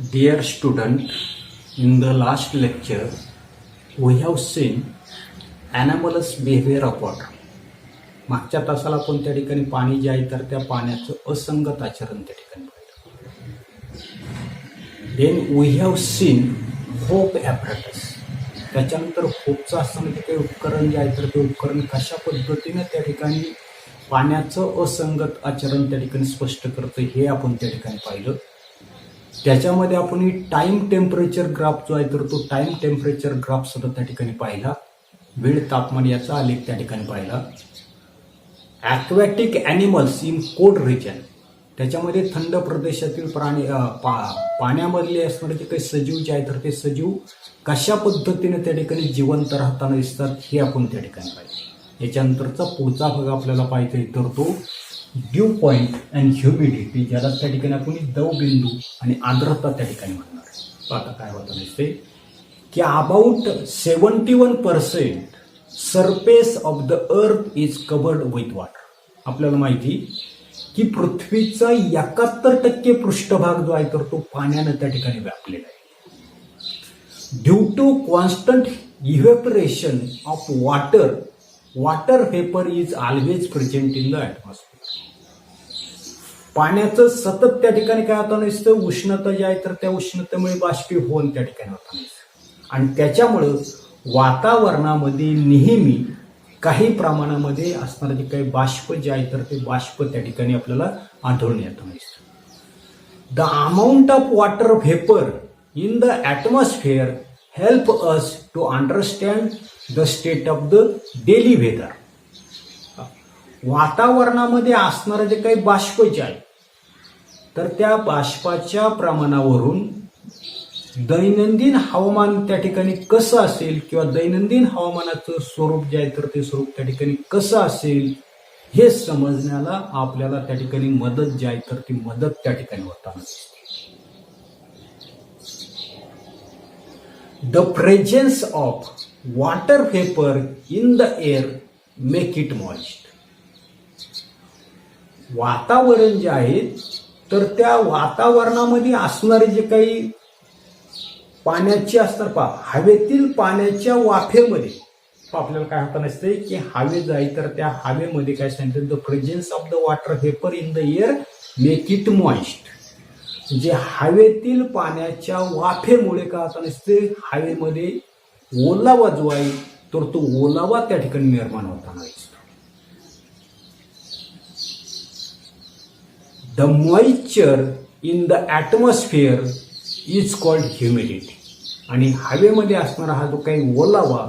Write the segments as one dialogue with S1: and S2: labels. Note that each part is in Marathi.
S1: Dear student, in the last lecture, we have seen anomalous behavior of water. मागच्या तासाला आपण त्या ठिकाणी पाणी जे आहे तर त्या पाण्याचं असंगत आचरण त्या ठिकाणी पाहिलं. Then we have seen hope apparatus. त्याच्यानंतर होपचं असताना ते काही उपकरण जे आहे तर ते उपकरण कशा पद्धतीने त्या ठिकाणी पाण्याचं असंगत आचरण त्या ठिकाणी स्पष्ट करतं हे आपण त्या ठिकाणी पाहिलं. त्याच्यामध्ये आपण टाइम टेम्परेचर ग्राफ जो आहे तर तो टाइम टेम्परेचर ग्राफ सुद्धा त्या ठिकाणी पाहिला. वेळ तापमान याचा आलेख त्या ठिकाणी पाहिला. Aquatic animals in cold region, त्याच्यामध्ये थंड प्रदेशातील प्राणी पाण्यामधले असणारे जे काही सजीव जे आहे तर ते सजीव कशा पद्धतीने त्या ठिकाणी जिवंत राहताना दिसतात हे आपण त्या ठिकाणी पाहिजे. याच्यानंतरचा पुढचा भाग आपल्याला पाहिजे तर तो ड्यू पॉईंट अँड ह्युमिडिटी, ज्याला त्या ठिकाणी आपण दवबिंदू आणि आर्द्रता त्या ठिकाणी म्हणणार आहे. आता काय होतं दिसते की about 71% surface of the earth is covered with water. आपल्याला माहिती की पृथ्वीचा 71% पृष्ठभाग जो आहे तर तो पाण्यानं त्या ठिकाणी व्यापलेला आहे. Due to constant evaporation of water, water vapour is always present in the atmosphere. पाण्याचं सतत त्या ठिकाणी काय होताना दिसतं, उष्णता जी आहे तर त्या उष्णतेमुळे बाष्पीभवन त्या ठिकाणी होताना दिसतं आणि त्याच्यामुळं वातावरणामध्ये नेहमी काही प्रमाणामध्ये असणारे जे काही बाष्प जे आहे तर ते बाष्प त्या ठिकाणी आपल्याला आढळून येताना दिसतं. The amount of water vapour in the atmosphere help us to understand the state of the daily weather. वातावरणामध्ये असणारे जे काही बाष्प जे आहे तर त्या बाष्पाच्या प्रमाणावरून दैनंदिन हवामान त्या ठिकाणी कसं असेल किंवा दैनंदिन हवामानाचं स्वरूप जे आहे तर ते स्वरूप त्या ठिकाणी कसं असेल हे समजण्याला आपल्याला त्या ठिकाणी मदत जी आहे तर ती मदत त्या ठिकाणी होताना दिसते. The presence of water vapour in the air make it moist. वातावरण जे आहे तर त्या वातावरणामध्ये असणारे जे काही पाण्याचे असणार हवेतील पाण्याच्या वाफेमध्ये आपल्याला काय होतं नसते की हवे जे आहे तर त्या हवेमध्ये काय सांगितलं, the presence of the water vapour in the air make it moist. म्हणजे हवेतील पाण्याच्या वाफेमुळे काय होतं नसते, हवेमध्ये ओलावा जो आहे तर तो ओलावा त्या ठिकाणी निर्माण होताना दिसतो. The moisture in the atmosphere is called humidity. आणि हवेमध्ये असणारा हा जो काही ओलावा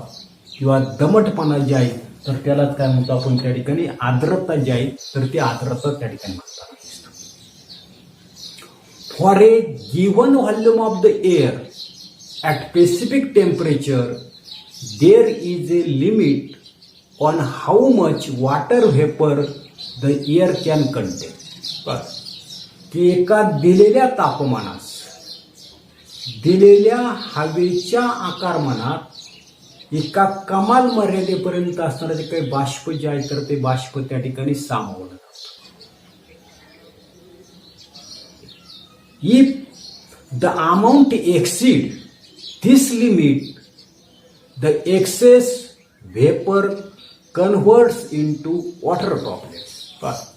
S1: किंवा दमटपणा जे आहे तर त्यालाच काय म्हणतो आपण त्या ठिकाणी आर्द्रता जी आहे तर ती आर्द्रता त्या ठिकाणी म्हणताना दिसतो. For a given volume of the air at specific temperature there is a limit on how much water vapour the air can contain. बस की एका दिलेल्या तापमानास दिलेल्या हवेच्या आकारमानात एका कमाल मर्यादेपर्यंत असणारे जे काही बाष्प जे आहे तर ते बाष्प त्या ठिकाणी सामावलं जातं. If the amount exceed this limit the excess vapour converts into water droplets.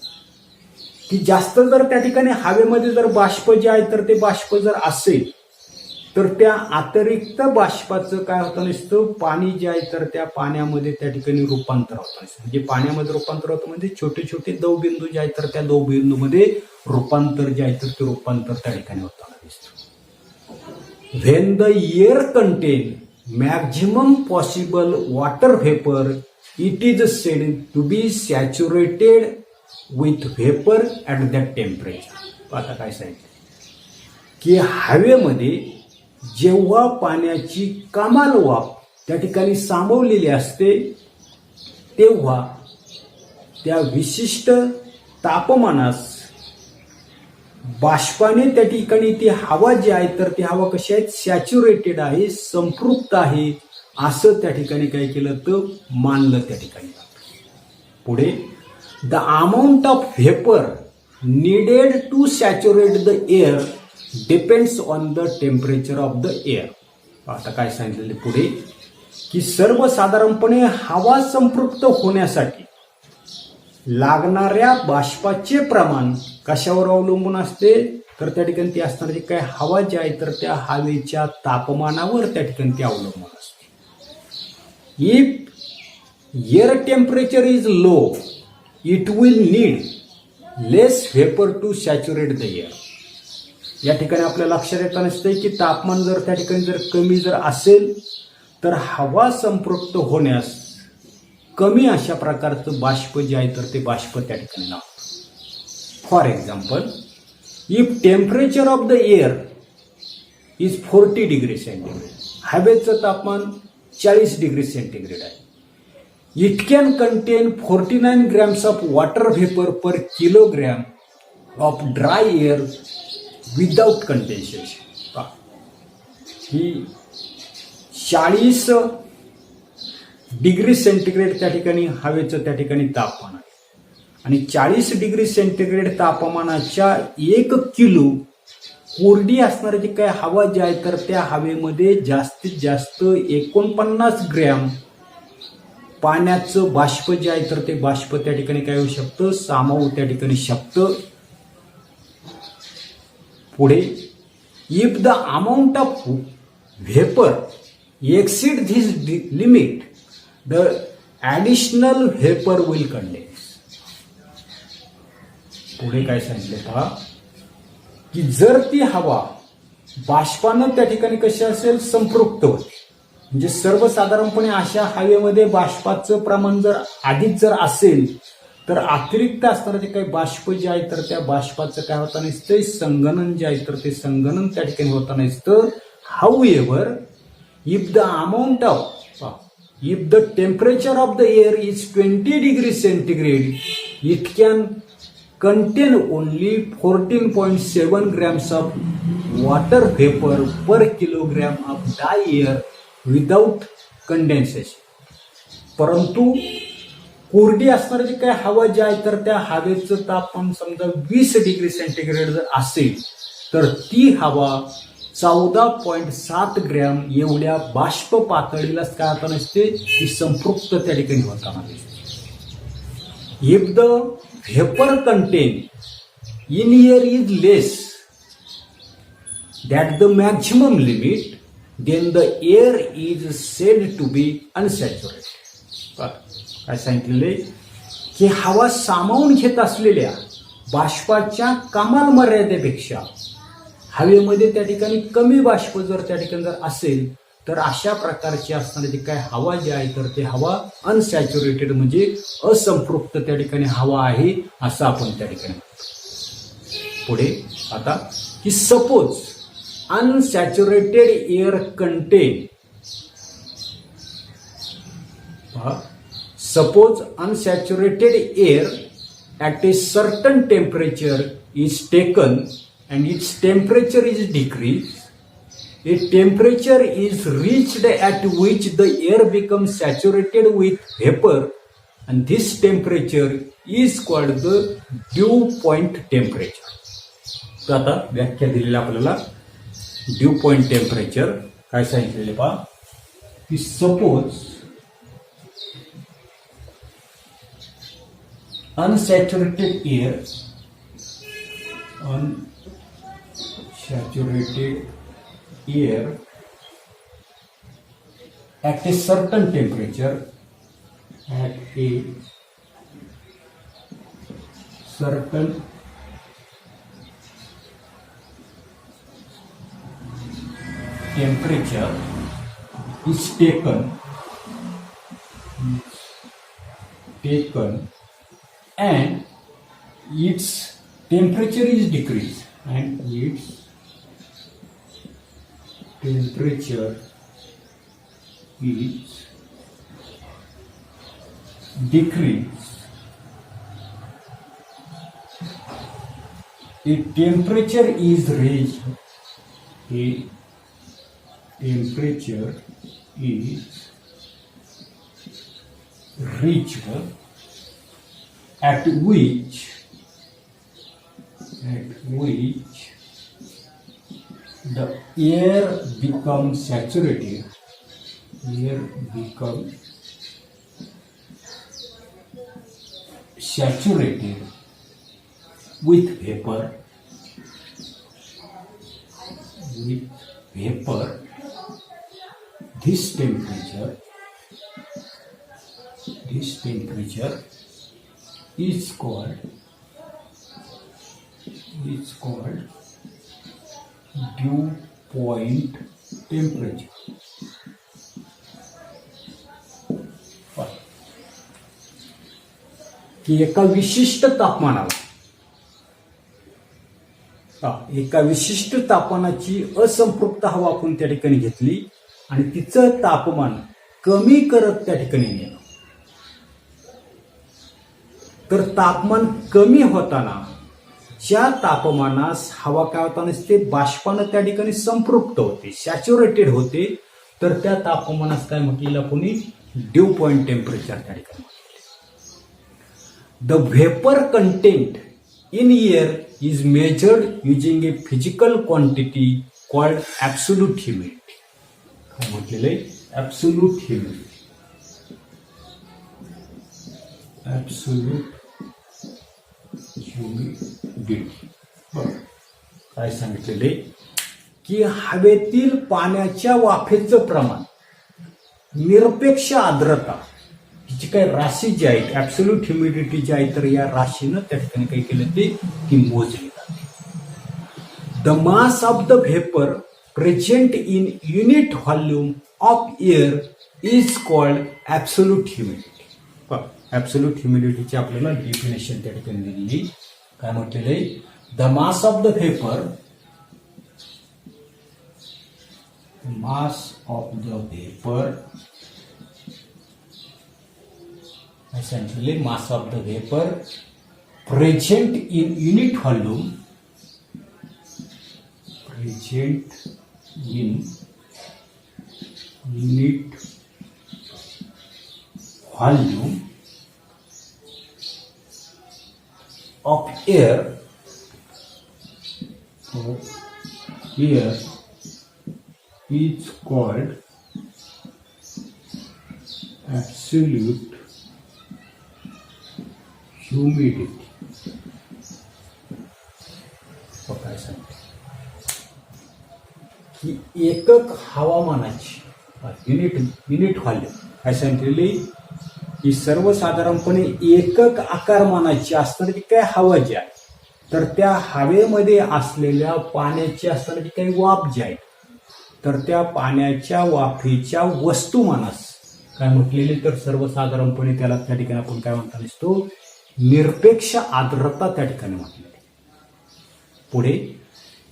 S1: की जास्त जर त्या ठिकाणी हवेमध्ये जर बाष्प जे आहे तर ते बाष्प जर असेल तर त्या अतिरिक्त बाष्पाचं काय होतं नसतं, पाणी जे आहे तर त्या पाण्यामध्ये त्या ठिकाणी रूपांतर होतं नसतं. म्हणजे पाण्यामध्ये रूपांतर होतं म्हणजे छोटे छोटे दवबिंदू जे आहेत तर त्या दवबिंदूमध्ये रूपांतर जे आहे तर ते रूपांतर त्या ठिकाणी होताना दिसतं. When the air contain maximum possible water vapour it is said to be saturated with vapour at that temperature. आता काय सांगितलं की हवेमध्ये जेव्हा पाण्याची कमाल वाफ त्या ठिकाणी सामावलेली असते तेव्हा त्या विशिष्ट तापमानास बाष्पाने त्या ठिकाणी ती हवा जी आहे तर ती हवा कशी आहे, सॅच्युरेटेड आहे, संपृक्त आहे असं त्या ठिकाणी काय केलं तर मानलं त्या ठिकाणी. पुढे the amount of vapour needed to saturate the air depends on the temperature of the air. आता काय सांगितलेले पुढे की सर्वसाधारणपणे हवा संपृक्त होण्यासाठी लागणाऱ्या बाष्पाचे प्रमाण कशावर अवलंबून असते, तर त्या ठिकाणी ती असणारी काय हवा जी आहे तर त्या हवेच्या तापमानावर त्या ठिकाणी ती अवलंबून असते. If air temperature is low it will need less vapour to saturate the air. या ठिकाणी आपल्या लक्षात येत नसते की तापमान जर त्या ठिकाणी जर कमी जर असेल तर हवा संपृक्त होण्यास कमी अशा प्रकारचं बाष्प जे आहे तर ते बाष्प त्या ठिकाणी लागतं. For example, if temperature of the air is 40 degree centigrade, हवेचं तापमान 40 डिग्री सेंटीग्रेड आहे. It can content 49 grams of water vapour per kilogram of dry air without condensation. He 40 degree centigrade त्या ठिकाणी हवेचं त्या ठिकाणी तापमान आहे आणि 40 डिग्री सेंटीग्रेड तापमानाच्या 1 किलो कोरडी असणारी जी काय हवा जी आहे तर त्या हवेमध्ये जास्तीत जास्त 49 ग्रॅम पाण्याचं बाष्प जे आहे तर ते बाष्प त्या ठिकाणी काय होऊ शकतं, सामावू त्या ठिकाणी शकतं. पुढे, if the amount of vapour exceed this limit the additional vapour will condense. पुढे काय सांगितले पहा की जर ती हवा बाष्पानं त्या ठिकाणी कशी असेल संपृक्त होते, म्हणजे सर्वसाधारणपणे अशा हवेमध्ये बाष्पाचं प्रमाण जर अधिक जर असेल तर अतिरिक्त असणारे जे काही बाष्प जे आहे तर त्या बाष्पाचं काय होता नसतं, संगणन जे आहे तर ते संगणन त्या ठिकाणी होता नसतं. However if the amount of if the temperature of the air is 20 degrees centigrade, it can contain only 14.7 grams of water vapor per kilogram of dry air without condensation. परंतु कोरडी असणारी जी काय हवा जी आहे तर त्या हवेचं तापमान समजा 20 डिग्री सेंटीग्रेड जर असेल तर ती हवा 14.7 ग्रॅम एवढ्या बाष्प पातळीलाच काय होता नसते, ती संपृक्त त्या ठिकाणी होताना दिसते. If the vapour contain in air is less that the maximum limit then the air is said to be unsaturated. काय सांगितलेले की हवा सामावून घेत असलेल्या बाष्पाच्या कमाल मर्यादेपेक्षा हवेमध्ये त्या ठिकाणी कमी बाष्प जर त्या ठिकाणी जर असेल तर अशा प्रकारची असणारी जी काय हवा जी आहे तर ते हवा अनसॅच्युरेटेड म्हणजे असंपृक्त त्या ठिकाणी हवा आहे असं आपण त्या ठिकाणी म्हणतो. पुढे आता की suppose unsaturated air content, suppose unsaturated air at a certain temperature is taken and its temperature is decreased, a temperature is reached at which the air becomes saturated with vapor and this temperature is called the dew point temperature. तर आता व्याख्या दिलेली आपल्याला ड्यू पॉइंट टेम्परेचर काय सांगितलेले पहा की suppose unsaturated air at a certain temperature is taken and its temperature is decreased and its temperature is decreased. A temperature is raised. A temperature is reached at which the air becomes saturated, air becomes saturated with vapor, this temperature is called dew point temperature. की एका विशिष्ट तापमानाची असंपृक्त हवा आपण त्या ठिकाणी घेतली आणि तिचं तापमान कमी करत त्या ठिकाणी नेलं. तर तापमान कमी होताना ज्या तापमानास हवा काय होताना ते बाष्पानं त्या ठिकाणी संपृक्त होते, सॅच्युरेटेड होते, तर त्या तापमानास काय म्हटलेलं आपण ड्यू पॉइंट टेम्परेचर त्या ठिकाणी. The vapour content in air is measured using a physical quantity called absolute humidity. काय म्हटलेलं आहे? Absolute humidity. बरं, काय सांगितलेले की हवेतील पाण्याच्या वाफेचं प्रमाण, निरपेक्ष आर्द्रता, तिची काही राशी जी आहे, ऍब्सोल्यूट ह्युमिडिटी जी आहे, तर या राशीनं त्या ठिकाणी काही केलं ते ती मोजली जाते. The mass of the vapour present in unit volume of air is called absolute humidity. Absolute ह्युमिडिटीची आपल्याला डेफिनेशन त्या ठिकाणी दिलेली. काय म्हटलेलं आहे? The mass of the vapour, essentially mass of the vapor present in unit volume of air is called absolute humidity. काय सांगते की एकक हवामानाची युनिट व्हॉल्यूम काय सांगितलेली की सर्वसाधारणपणे एकक आकारमानाची असणारी काय हवा जी आहे, तर त्या हवेमध्ये असलेल्या पाण्याची असणारी काही वाफ जी आहे, तर त्या पाण्याच्या वाफेच्या वस्तुमानास काय म्हटलेले, तर सर्वसाधारणपणे त्याला त्या ठिकाणी आपण काय म्हणता असतो, निरपेक्ष आर्द्रता त्या ठिकाणी म्हटलेली. पुढे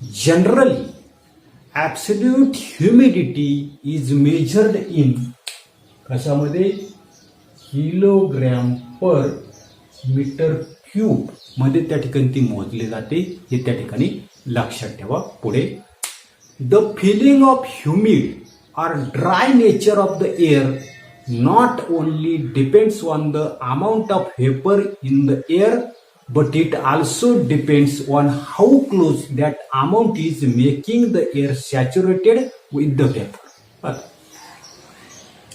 S1: generally absolute humidity is measured in कशामध्ये, किलोग्रॅम पर मीटर क्यूब मध्ये त्या ठिकाणी ती मोजली जाते, हे त्या ठिकाणी लक्षात ठेवा. पुढे द फिलिंग ऑफ ह्युमिड और dry nature of the air not only depends on the amount of vapor in the air, but it also depends on how close that amount is making the air saturated with the vapor.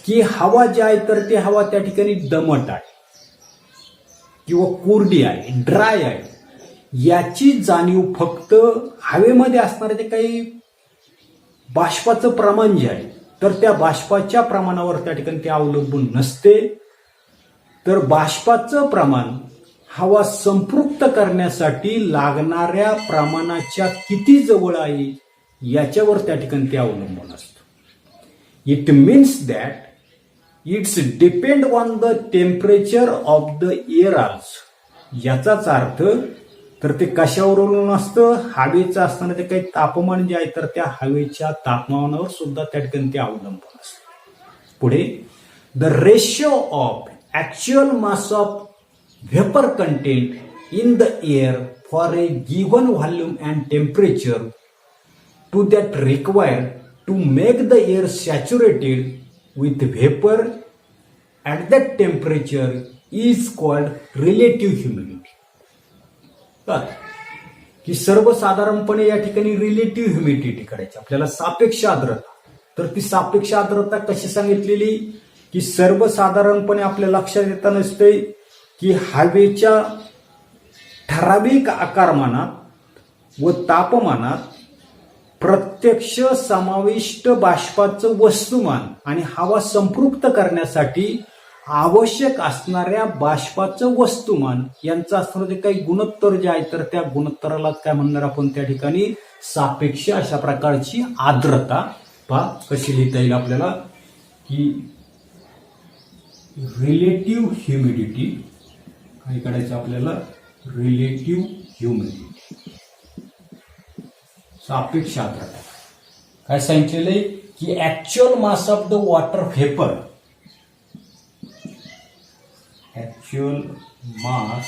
S1: की हवा जी आहे, तर ती हवा त्या ठिकाणी दमट आहे किंवा कोरडी आहे, ड्राय आहे, याची जाणीव फक्त हवेमध्ये असणारे ते काही बाष्पाचं प्रमाण जे आहे, तर त्या बाष्पाच्या प्रमाणावर त्या ठिकाणी ते अवलंबून नसते. तर बाष्पाचं प्रमाण हवा संपृक्त करण्यासाठी लागणाऱ्या प्रमाणाच्या किती जवळ आहे याच्यावर त्या ठिकाणी ते अवलंबून असतं. It means that it's depend on the temperature of the air also. याचाच अर्थ तर ते कशावर अवलंबून असतं, हवेचं असताना ते काही तापमान जे आहे, तर त्या हवेच्या तापमानावर सुद्धा त्या ठिकाणी ते अवलंबून असतं. पुढे the ratio of actual mass of vapour content in the air for a given volume and temperature to that required to make the air saturated with vapour at that temperature is called relative humidity. की सर्वसाधारणपणे या ठिकाणी रिलेटिव्ह ह्युमिडिटी करायची आपल्याला, सापेक्ष आर्द्रता. तर ती सापेक्ष आर्द्रता कशी सांगितलेली की सर्वसाधारणपणे आपल्या लक्षात येता नसते की हवेच्या ठराविक आकारमानात व तापमानात प्रत्यक्ष समाविष्ट बाष्पाचं वस्तुमान आणि हवा संपृक्त करण्यासाठी आवश्यक असणाऱ्या बाष्पाचं वस्तुमान यांचं असणारं जे काही गुणोत्तर जे आहे तर त्या गुणोत्तराला काय म्हणणार आपण त्या ठिकाणी सापेक्ष अशा प्रकारची आर्द्रता. पहा कशी लिहिता येईल आपल्याला की रिलेटिव्ह ह्युमिडिटी काय करायचं आपल्याला, रिलेटिव्ह ह्युमिडिटी सापेक्ष आर्द्रता. काय सांगितलेलं आहे की actual mass of the water vapour, actual mass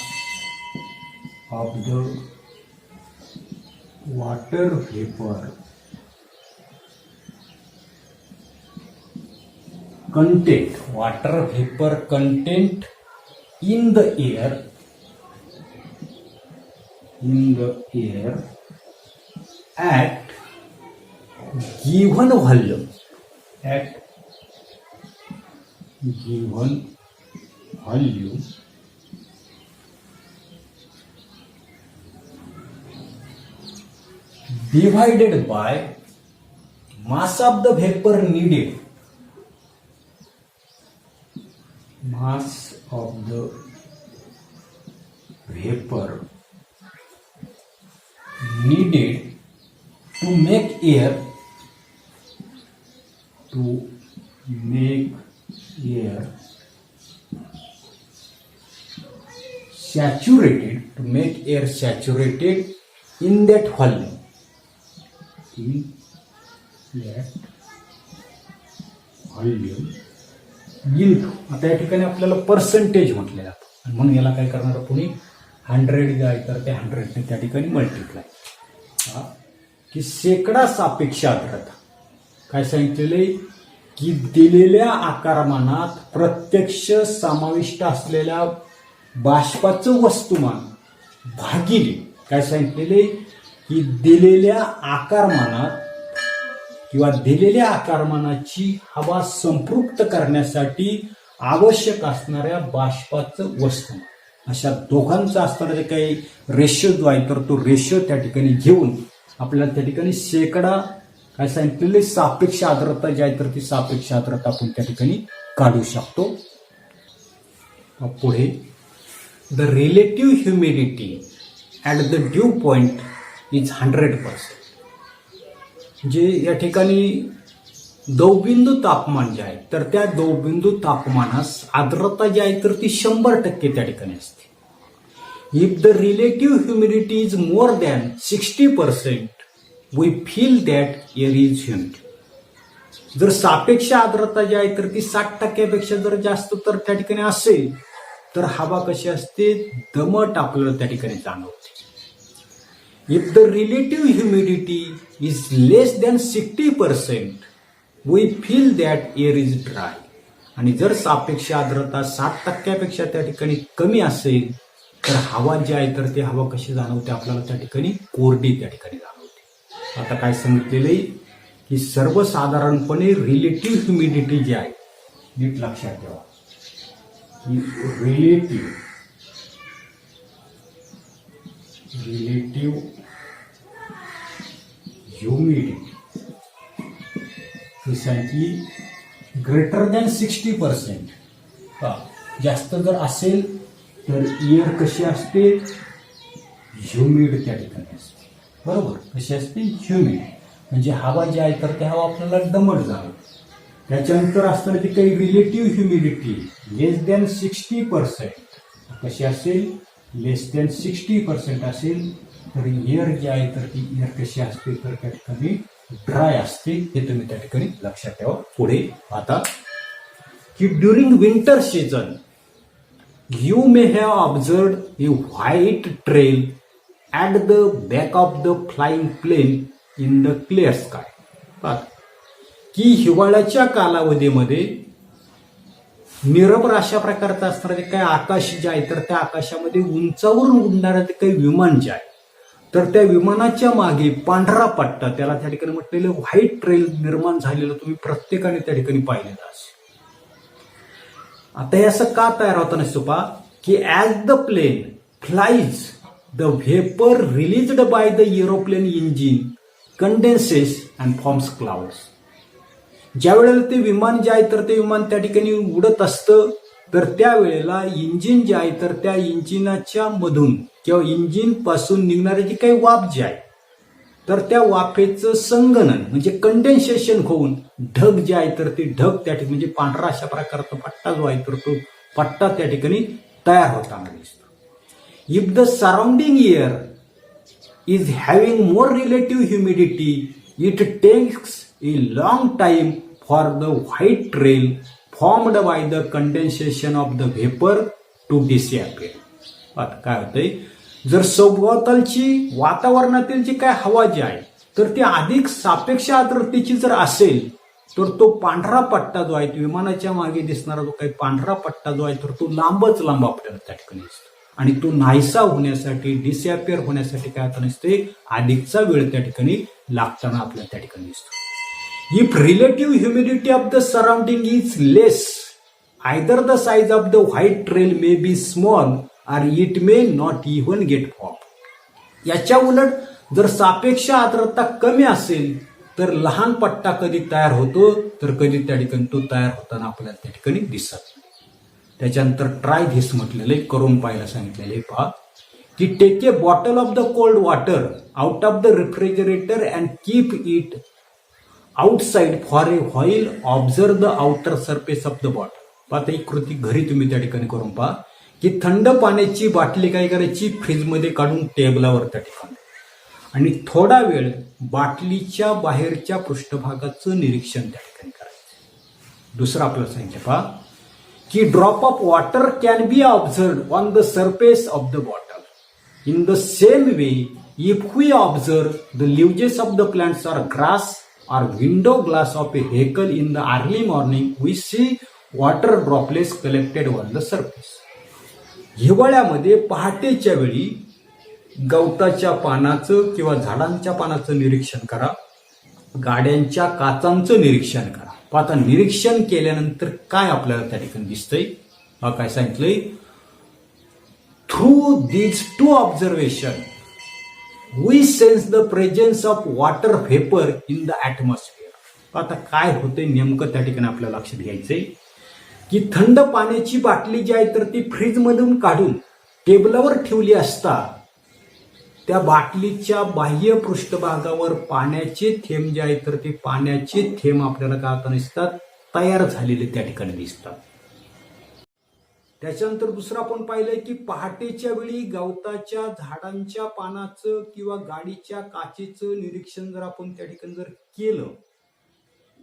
S1: of the water vapour content, water vapor content in the air at given volume, divided by mass of the vapor needed, mass of the vapor needed to make air saturated in that volume, into, आता या ठिकाणी आपल्याला पर्सेंटेज म्हटले जातं आणि म्हणून याला काय करणार आपण 100 जे आहे तर ते 100 त्या ठिकाणी मल्टिप्लाय की शेकडा सापेक्ष आर्द्रता. काय सांगितलेले की दिलेल्या आकारमानात प्रत्यक्ष समाविष्ट असलेल्या बाष्पाचं वस्तुमान भागिले, काय सांगितलेले की दिलेल्या आकारमानात किंवा दिलेल्या आकारमानाची हवा संपृक्त करण्यासाठी आवश्यक असणाऱ्या बाष्पाचं वस्तुमान, अशा दोघांचा असणारा जे काही रेशो जो आहे तर तो रेशो त्या ठिकाणी घेऊन आपल्याला त्या ठिकाणी शेकडा काय सांगितलेले सापेक्ष आर्द्रता जी आहे तर ती सापेक्ष आर्द्रता आपण त्या ठिकाणी काढू शकतो. पुढे the relative humidity at the due point is 100%. जे या ठिकाणी दवबिंदू तापमान जे आहे तर त्या दवबिंदू तापमानास आर्द्रता जी आहे तर ती 100% त्या ठिकाणी असते. If the relative humidity is more than 60% we feel that air is humid. जर सापेक्ष आर्द्रता जी आहे तर ती 60% जर जास्त तर त्या ठिकाणी असेल तर हवा कशी असते, दमट आपल्याला त्या ठिकाणी जाणवते. If the relative humidity is less than 60%, we feel that air is dry. आणि जर सापेक्ष आर्द्रता 60% त्या ठिकाणी कमी असेल तर हवा जी आहे तर ती हवा कशी जाणवते आपल्याला त्या ठिकाणी, कोरडी त्या ठिकाणी जाणवते. आता काय सांगितलेले की सर्वसाधारणपणे रिलेटिव्ह ह्युमिडिटी जी आहे, नीट लक्षात ठेवा की रिलेटिव्ह ह्युमिडिटी सांगितली ग्रेटर दॅन 60%. जास्त जर असेल तर एअर कशी असते, ह्युमिड त्या ठिकाणी असते. बरोबर, कशी असते, ह्युमिड म्हणजे हवा जी आहे तर त्या हवा आपल्याला दमट जाणवते. त्याच्यानंतर असताना ती काही रिलेटिव्ह ह्युमिडिटी लेस दॅन 60%, कशी असेल, लेस दॅन 60% असेल तर एअर जी आहे तर ती एअर कशी असते तर त्या ठिकाणी ड्राय असते. हे तुम्ही त्या ठिकाणी लक्षात ठेवा. पुढे आता की during winter season you may have observed a white trail at the back of the flying plane in the clear sky. की हिवाळ्याच्या कालावधीमध्ये निरभ्र अशा प्रकारचं असणारे काही आकाश जे आहे तर त्या आकाशामध्ये उंचावरून उडणारं ते काही विमान जे आहे तर त्या विमानाच्या मागे पांढरा पट्टा, त्याला त्या ठिकाणी म्हटलेलं व्हाईट ट्रेल निर्माण झालेलं तुम्ही प्रत्येकाने त्या ठिकाणी पाहिलेलं असेल. आता हे असं का तयार होताना सोपा की as the plane flies the vapour released by the aeroplane engine condenses and forms clouds. ज्या वेळेला ते विमान जे आहे तर ते विमान त्या ठिकाणी उडत असतं, तर त्यावेळेला इंजिन जे आहे तर त्या इंजिनाच्या मधून किंवा इंजिन पासून निघणारी जी काही वाफ जी आहे तर त्या वाफेचं संगणन म्हणजे कंडेन्सेशन होऊन ढग जे आहे तर ते ढग त्या ठिकाणी म्हणजे पांढरा अशा प्रकारचा पट्टा जो आहे तर तो पट्टा त्या ठिकाणी तयार होताना दिसतो. If the surrounding air is having more relative humidity, it takes a long time for the white trail formed by the condensation of the vapor to disappear. आता काय होतंय, जर सभोवतालची वातावरणातील जी काय हवा जी आहे तर ती अधिक सापेक्ष आर्द्रतेची जर असेल तर तो पांढरा पट्टा जो आहे तो विमानाच्या मागे दिसणारा जो काही पांढरा पट्टा जो आहे तर तो लांबच लांब आपल्याला त्या ठिकाणी दिसतो आणि तो नाहीसा होण्यासाठी डिसअपिअर होण्यासाठी काय होत नसते, अधिकचा वेळ त्या ठिकाणी लागताना आपल्याला त्या ठिकाणी दिसतो. If relative humidity of the surrounding is less, either the size of the white trail may be small or it may not even get form. याच्या उलट जर सापेक्ष आर्द्रता कमी असेल तर लहान पट्टा कधी तयार होतो तर कधी त्या ठिकाणी तो तयार होताना आपल्याला त्या ठिकाणी दिसत नाही. त्याच्यानंतर ट्राय धिस म्हटलेलं आहे, करून पाहायला सांगितलेलं आहे. पहा की take a bottle of the cold water out of the refrigerator and keep it outside for a while observe the outer surface of the bottle. आता ही कृती घरी तुम्ही त्या ठिकाणी करून पहा की थंड पाण्याची बाटली काय करायची, फ्रीजमध्ये काढून टेबलावर त्या ठिकाणी आणि थोडा वेळ बाटलीच्या बाहेरच्या पृष्ठभागाचं निरीक्षण त्या ठिकाणी करायचं. दुसरं आपल्याला सांगितलं पहा की drop of water can be observe on the surface of the bottle. In the same way if we observe the leaves of the plants or grass or window glass of a vehicle in the early morning we see water droplets collected on the surface. हिवाळ्यामध्ये पहाटेच्या वेळी गवताच्या पानाचं किंवा झाडांच्या पानाचं निरीक्षण करा, गाड्यांच्या काचांचं निरीक्षण करा. आता निरीक्षण केल्यानंतर काय आपल्याला त्या ठिकाणी दिसतंय, काय सांगितलंय, through these two observation we sense the presence of water vapour in the atmosphere. आता काय होतंय नेमकं त्या ठिकाणी आपल्याला लक्षात घ्यायचंय की थंड पाण्याची बाटली जी आहे तर ती फ्रीजमधून काढून टेबलावर ठेवली असता त्या बाटलीच्या बाह्य पृष्ठभागावर पाण्याचे थेंब जे आहेत तर ते पाण्याचे थेंब आपल्याला काय होताना दिसतात, तयार झालेले त्या ठिकाणी दिसतात. त्याच्यानंतर दुसरं आपण पाहिलंय की पहाटेच्या वेळी गवताच्या झाडांच्या पानाचं किंवा गाडीच्या काचेचं निरीक्षण जर आपण त्या ठिकाणी जर केलं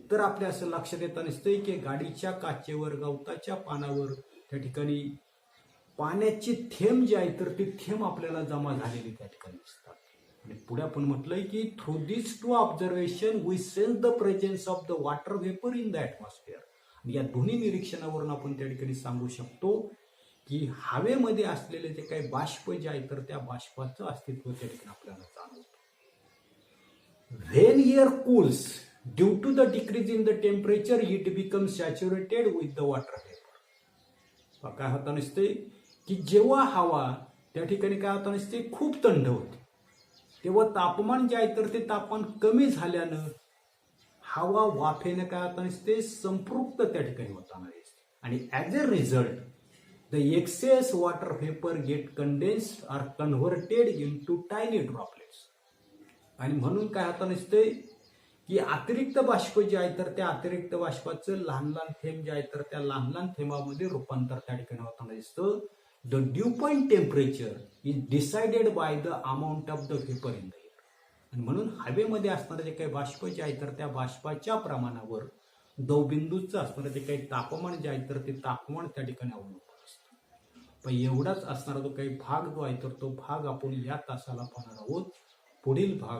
S1: तर आपल्या असं लक्षात येताना दिसतंय की गाडीच्या काचेवर गवताच्या पानावर त्या ठिकाणी पाण्याचे थेंब जे आहे तर ते थेंब आपल्याला जमा झालेले त्या ठिकाणी दिसतात. आणि पुढे आपण म्हटलंय की through this two observation we sense the presence of the water vapour in the atmosphere. या दोन्ही निरीक्षणावरून आपण त्या ठिकाणी सांगू शकतो की हवेमध्ये असलेले जे काही बाष्प जे आहे तर त्या बाष्पाचं अस्तित्व त्या ठिकाणी आपल्याला जाणवतं. When air cools due to the decrease in the temperature it becomes saturated with the water vapour. काय होता नसते की जेव्हा हवा त्या ठिकाणी काय होता नसते खूप थंड होते तेव्हा तापमान जे आहे तर ते तापमान कमी झाल्यानं हवा वाफेनं काय होता नसते संपृक्त त्या ठिकाणी होताना दिसते आणि as a result the excess water vapour get condensed or converted into tiny droplets. आणि म्हणून काय होता नसते की अतिरिक्त बाष्प जे आहे तर त्या अतिरिक्त बाष्पाचं लहान लहान थेंब जे आहे तर त्या लहान लहान थेंबामध्ये रूपांतर त्या ठिकाणी होताना दिसतं. The due point temperature is decided by the amount of the vapour in the air. आणि म्हणून हवेमध्ये असणारे जे काही बाष्प जे आहे तर त्या बाष्पाच्या प्रमाणावर दवबिंदूचं असणारं जे काही तापमान जे आहे तर ते तापमान त्या ठिकाणी अवलंबून असतं. पण एवढाच असणारा जो काही भाग जो आहे तर तो भाग आपण या तासाला पाहणार आहोत. पुढील भाग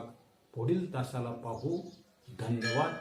S1: पुढील तासाला पाहू. धन्यवाद.